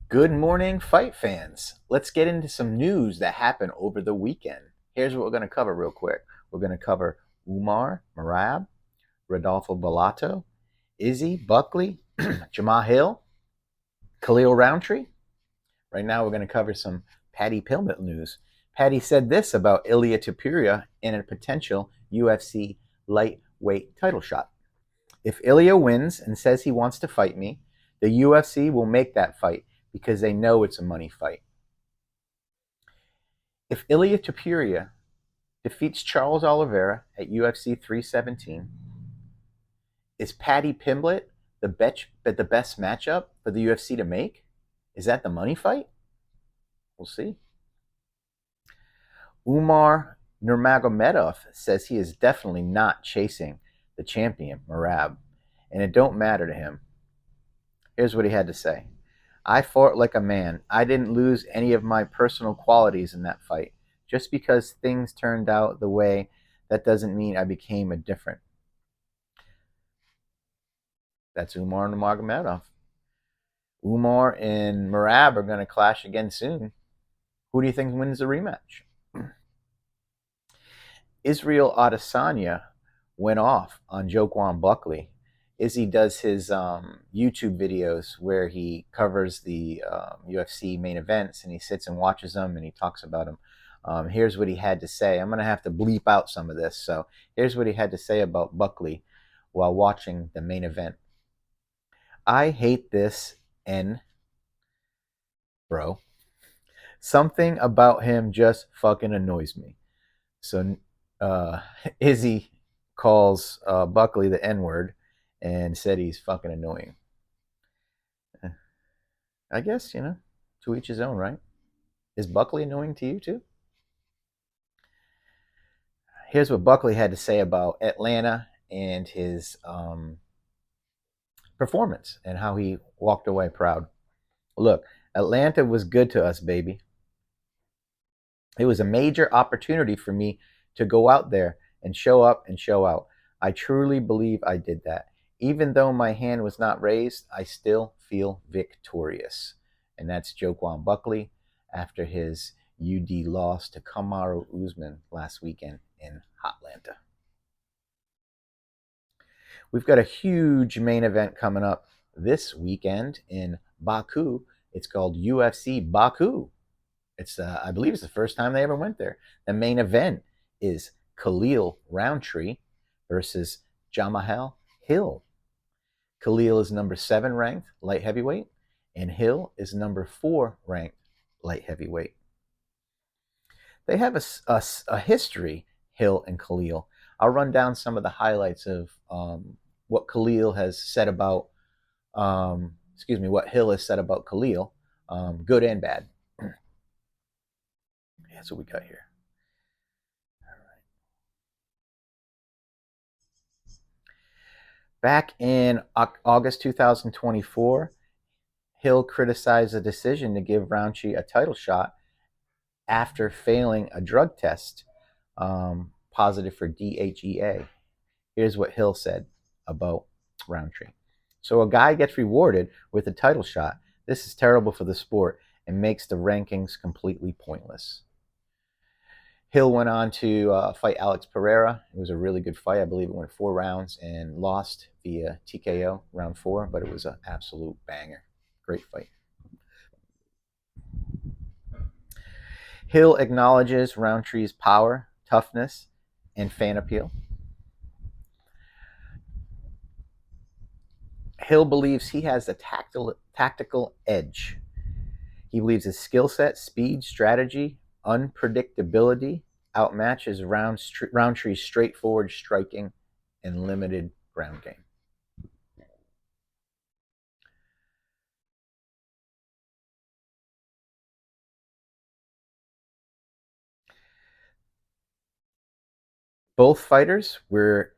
Good morning, fight fans. Let's get into some news that happened over the weekend. Here's what we're going to cover real quick. We're going to cover Umar Marab, Rodolfo Bellato, Izzy Buckley, Jamahal Hill, Khalil Rountree. Right now, we're going to cover some Paddy Pimblett news. Paddy said this about Ilia Topuria in a potential UFC lightweight title shot. If Ilia wins and says he wants to fight me, the UFC will make that fight because they know it's a money fight. If Ilia Topuria defeats Charles Oliveira at UFC 317, is Paddy Pimblett the best matchup for the UFC to make? Is that the money fight? We'll see. Umar Nurmagomedov says he is definitely not chasing the champion, Marab, and it don't matter to him. Here's what he had to say. I fought like a man. I didn't lose any of my personal qualities in that fight. Just because things turned out the way, that doesn't mean I became a different. That's Umar Nurmagomedov. Umar and Marab are going to clash again soon. Who do you think wins the rematch? Israel Adesanya went off on Joaquin Buckley. Izzy does his YouTube videos where he covers the UFC main events and he sits and watches them and he talks about them. Here's what he had to say. I'm going to have to bleep out some of this. So here's what he had to say about Buckley while watching the main event. I hate this N, bro. Something about him just fucking annoys me. So uh, Izzy calls Buckley the N word and said he's fucking annoying. I guess, to each his own, right? Is Buckley annoying to you too? Here's what Buckley had to say about Atlanta and his performance and how he walked away proud. Look, Atlanta was good to us, baby. It was a major opportunity for me to go out there and show up and show out. I truly believe I did that. Even though my hand was not raised, I still feel victorious. And that's Joaquin Buckley after his UD loss to Kamaru Usman last weekend in Atlanta. We've got a huge main event coming up this weekend in Baku. It's called UFC Baku. It's I believe it's the first time they ever went there. The main event is Khalil Rountree versus Jamahal Hill. Khalil is number 7 ranked light heavyweight, and Hill is number 4 ranked light heavyweight. They have a history, Hill and Khalil. I'll run down some of the highlights of what Khalil has said about, what Hill has said about Khalil, good and bad. That's what we got here. Back in August 2024, Hill criticized the decision to give Rountree a title shot after failing a drug test positive for DHEA. Here's what Hill said about Rountree. So a guy gets rewarded with a title shot. This is terrible for the sport and makes the rankings completely pointless. Hill went on to fight Alex Pereira. It was a really good fight. I believe it went 4 rounds and lost via TKO round 4, but it was an absolute banger. Great fight. Hill acknowledges Rountree's power, toughness, and fan appeal. Hill believes he has a tactical edge. He believes his skill set, speed, strategy, unpredictability outmatches Rountree's straightforward striking and limited ground game. Both fighters, we're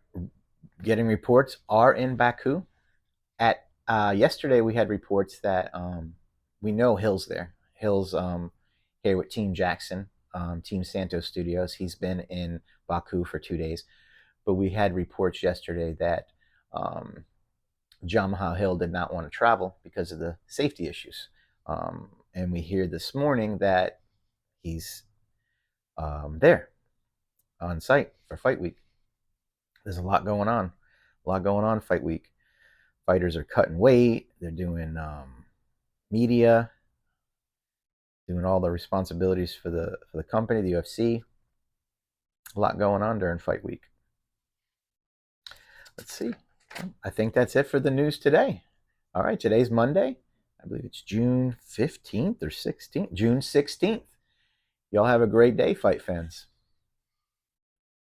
getting reports, are in Baku. At yesterday, we had reports that we know Hill's there. Hill's here with Team Jackson, Team Santos Studios. He's been in Baku for 2 days, but we had reports yesterday that Jamahal Hill did not want to travel because of the safety issues. And we hear this morning that he's there on site for fight week. There's a lot going on. A lot going on fight week. Fighters are cutting weight. They're doing media, doing all the responsibilities for the company, the UFC. A lot going on during fight week. Let's see. I think that's it for the news today. All right, today's Monday. I believe it's June 15th or 16th. June 16th. Y'all have a great day, fight fans.